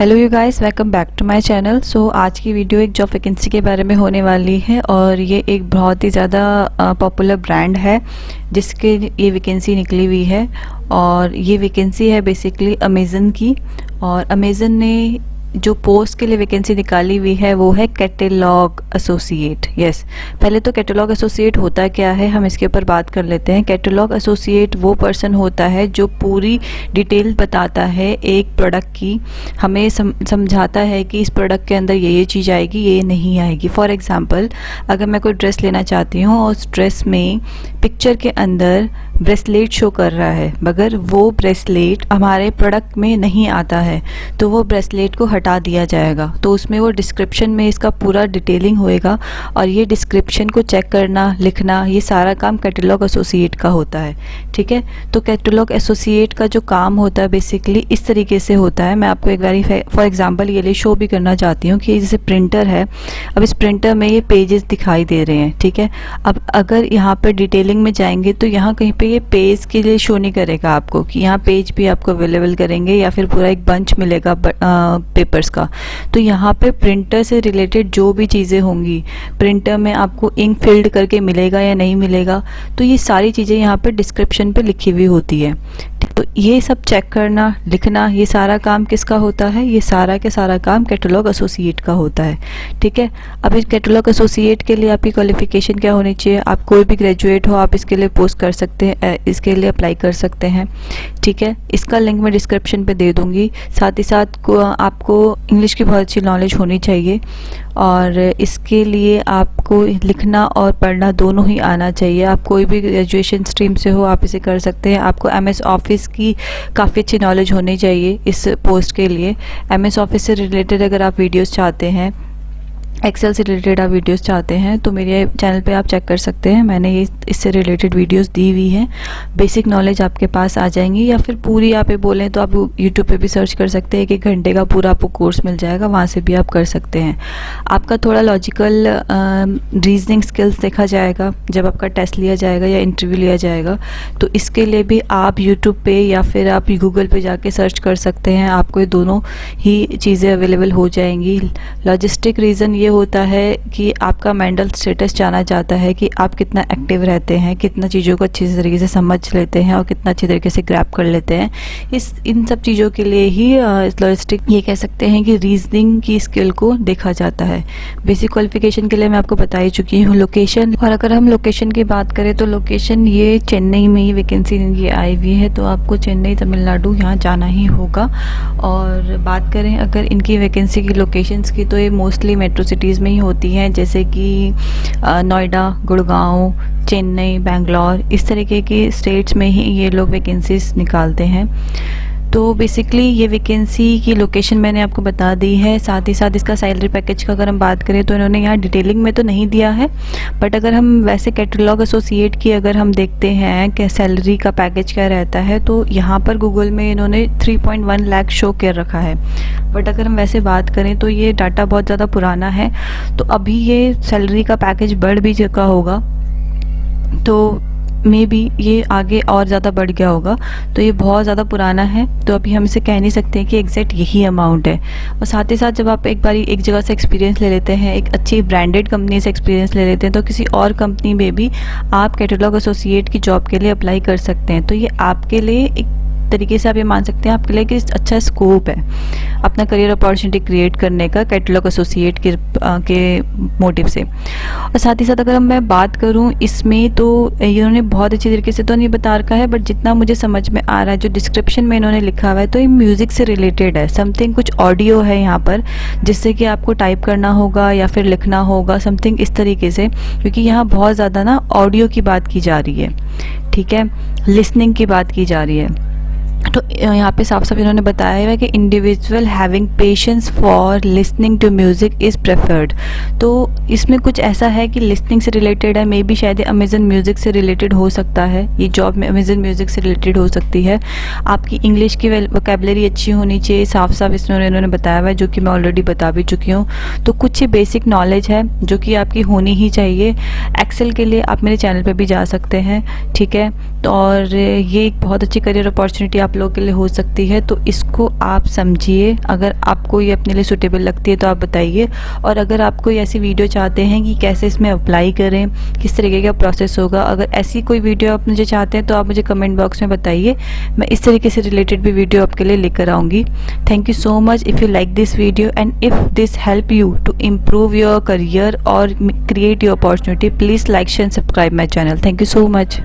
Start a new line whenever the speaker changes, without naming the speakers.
Hello you guys, welcome back to my channel. So आज की video एक job vacancy के बारे में होने वाली है और ये एक बहुत ही ज़्यादा पॉपुलर ब्रांड है जिसके ये वैकेंसी निकली हुई है। और ये वैकेंसी है बेसिकली अमेज़न की। और अमेज़न ने जो पोस्ट के लिए वैकेंसी निकाली हुई है वो है कैटलॉग एसोसिएट। यस, पहले तो कैटलॉग एसोसिएट होता क्या है हम इसके ऊपर बात कर लेते हैं। कैटलॉग एसोसिएट वो पर्सन होता है जो पूरी डिटेल बताता है एक प्रोडक्ट की, हमें समझाता है कि इस प्रोडक्ट के अंदर ये चीज़ आएगी, ये नहीं आएगी। फॉर एग्ज़ाम्पल, अगर मैं कोई ड्रेस लेना चाहती हूँ और उस ड्रेस में पिक्चर के अंदर ब्रेसलेट शो कर रहा है, मगर वो ब्रेसलेट हमारे प्रोडक्ट में नहीं आता है, तो वो ब्रेसलेट को हटा दिया जाएगा। तो उसमें वो डिस्क्रिप्शन में इसका पूरा डिटेलिंग होएगा और ये डिस्क्रिप्शन को चेक करना, लिखना, ये सारा काम कैटलॉग एसोसिएट का होता है। ठीक है, तो कैटलॉग एसोसिएट का जो काम होता है बेसिकली इस तरीके से होता है। मैं आपको एक बारी फॉर एग्जांपल ये लिए शो भी करना चाहती हूँ कि जैसे प्रिंटर है, अब इस प्रिंटर में ये पेजेस दिखाई दे रहे हैं। ठीक है, अब अगर यहाँ पर डिटेलिंग में जाएंगे तो यहाँ कहीं पे ये पेज के लिए शो नहीं करेगा आपको कि यहाँ पेज भी आपको अवेलेबल करेंगे या फिर पूरा एक बंच मिलेगा पेपर्स का। तो यहाँ पे प्रिंटर से रिलेटेड जो भी चीज़ें होंगी, प्रिंटर में आपको इंक फिल्ड करके मिलेगा या नहीं मिलेगा, तो ये सारी चीज़ें यहाँ पे डिस्क्रिप्शन पे लिखी हुई होती है। तो ये सब चेक करना, लिखना, ये सारा काम किसका होता है? ये सारा के सारा काम कैटलॉग एसोसिएट का होता है। ठीक है, अब इस कैटलॉग एसोसिएट के लिए आपकी क्वालिफिकेशन क्या होनी चाहिए? आप कोई भी ग्रेजुएट हो, आप इसके लिए पोस्ट कर सकते हैं, इसके लिए अप्लाई कर सकते हैं। ठीक है, इसका लिंक मैं डिस्क्रिप्शन पे दे दूँगी। साथ ही साथ आपको इंग्लिश की बहुत अच्छी नॉलेज होनी चाहिए और इसके लिए आपको लिखना और पढ़ना दोनों ही आना चाहिए। आप कोई भी ग्रेजुएशन स्ट्रीम से हो, आप इसे कर सकते हैं। आपको एमएस ऑफिस की काफ़ी अच्छी नॉलेज होनी चाहिए इस पोस्ट के लिए। एमएस ऑफिस से रिलेटेड अगर आप वीडियोस चाहते हैं, एक्सेल से रिलेटेड आप वीडियोस चाहते हैं, तो मेरे चैनल पे आप चेक कर सकते हैं। मैंने ये इससे रिलेटेड वीडियोस दी हुई हैं। बेसिक नॉलेज आपके पास आ जाएंगी, या फिर पूरी आप बोलें तो आप यूट्यूब पे भी सर्च कर सकते हैं। 1 घंटे का पूरा आपको कोर्स मिल जाएगा, वहाँ से भी आप कर सकते हैं। आपका थोड़ा लॉजिकल रीजनिंग स्किल्स देखा जाएगा जब आपका टेस्ट लिया जाएगा या इंटरव्यू लिया जाएगा। तो इसके लिए भी आप यूट्यूब पे या फिर आप गूगल पे जाके सर्च कर सकते हैं, आपको ये दोनों ही चीज़ें अवेलेबल हो जाएंगी। लॉजिस्टिक रीज़न ये होता है कि आपका मेंटल स्टेटस जाना जाता है कि आप कितना एक्टिव रहते हैं, कितना चीज़ों को अच्छी तरीके से समझ लेते हैं और कितना अच्छी तरीके से ग्रैब कर लेते हैं। इन सब चीज़ों के लिए ही लॉजिस्टिक ये कह सकते हैं कि रीजनिंग की स्किल को देखा जाता है। बेसिक क्वालिफिकेशन के लिए मैं आपको बता ही चुकी हूँ। लोकेशन, और अगर हम लोकेशन की बात करें तो लोकेशन ये चेन्नई में ही वैकेंसी ये आई हुई है, तो आपको चेन्नई तमिलनाडु यहाँ जाना ही होगा। और बात करें अगर इनकी वैकेंसी की लोकेशंस की, तो ये मोस्टली मेट्रो सिटीज़ में ही होती हैं, जैसे कि नोएडा, गुड़गांव, चेन्नई, बेंगलोर, इस तरीके की स्टेट्स में ही ये लोग वैकेंसीज निकालते हैं। तो बेसिकली ये वैकेंसी की लोकेशन मैंने आपको बता दी है। साथ ही साथ इसका सैलरी पैकेज का अगर हम बात करें तो इन्होंने यहाँ डिटेलिंग में तो नहीं दिया है, बट अगर हम वैसे कैटलॉग एसोसिएट की अगर हम देखते हैं कि सैलरी का पैकेज क्या रहता है, तो यहाँ पर गूगल में इन्होंने 3.1 लाख शो कर रखा है। बट अगर हम वैसे बात करें तो ये डाटा बहुत ज़्यादा पुराना है, तो अभी ये सैलरी का पैकेज बढ़ भी चुका होगा, तो मे बी ये आगे और ज़्यादा बढ़ गया होगा। तो ये बहुत ज़्यादा पुराना है, तो अभी हम इसे कह नहीं सकते हैं कि एग्जैक्ट यही अमाउंट है। और साथ ही साथ जब आप एक बारी एक जगह से एक्सपीरियंस ले लेते हैं, एक अच्छी ब्रांडेड कंपनी से एक्सपीरियंस ले लेते हैं, तो किसी और कंपनी में भी आप कैटलॉग एसोसिएट की जॉब के लिए अप्लाई कर सकते हैं। तो ये आपके लिए एक तरीके से आप ये मान सकते हैं आपके लिए कि अच्छा स्कोप है अपना करियर अपॉर्चुनिटी क्रिएट करने का कैटलॉग एसोसिएट के मोटिव से। और साथ ही साथ अगर मैं बात करूं इसमें, तो इन्होंने बहुत अच्छी तरीके से तो नहीं बता रखा है, बट जितना मुझे समझ में आ रहा है जो डिस्क्रिप्शन में इन्होंने लिखा हुआ है, तो ये म्यूज़िक से रिलेटेड है। समथिंग कुछ ऑडियो है यहाँ पर, जिससे कि आपको टाइप करना होगा या फिर लिखना होगा, समथिंग इस तरीके से, क्योंकि यहाँ बहुत ज़्यादा ना ऑडियो की बात की जा रही है। ठीक है, लिसनिंग की बात की जा रही है। तो यहाँ पे साफ साफ इन्होंने बताया है कि individual having patience for listening to music is preferred. तो इसमें कुछ ऐसा है कि लिसनिंग से रिलेटेड है, मे बी शायद अमेज़न म्यूज़िक से रिलेटेड हो सकता है, ये जॉब में अमेज़न म्यूज़िक से रिलेटेड हो सकती है। आपकी इंग्लिश की वोकैबुलरी अच्छी होनी चाहिए, साफ साफ इसमें इन्होंने बताया हुआ है, जो कि मैं ऑलरेडी बता भी चुकी हूँ। तो कुछ बेसिक नॉलेज है जो कि आपकी होनी ही चाहिए। एक्सेल के लिए आप मेरे चैनल पर भी जा सकते हैं। ठीक है, तो और ये एक बहुत अच्छी करियर अपॉर्चुनिटी आप लोगों के लिए हो सकती है, तो इसको आप समझिए। अगर आपको ये अपने लिए सूटेबल लगती है तो आप बताइए, और अगर आप कोई ऐसी वीडियो चाहते हैं कि कैसे इसमें अप्लाई करें, किस तरीके का प्रोसेस होगा, अगर ऐसी कोई वीडियो आप मुझे चाहते हैं तो आप मुझे कमेंट बॉक्स में बताइए। मैं इस तरीके से रिलेटेड भी वीडियो आपके लिए लेकर आऊँगी। Thank you so much if you like this video and if this help you to improve your career or create your opportunity, please like, share and subscribe my channel. Thank you so much.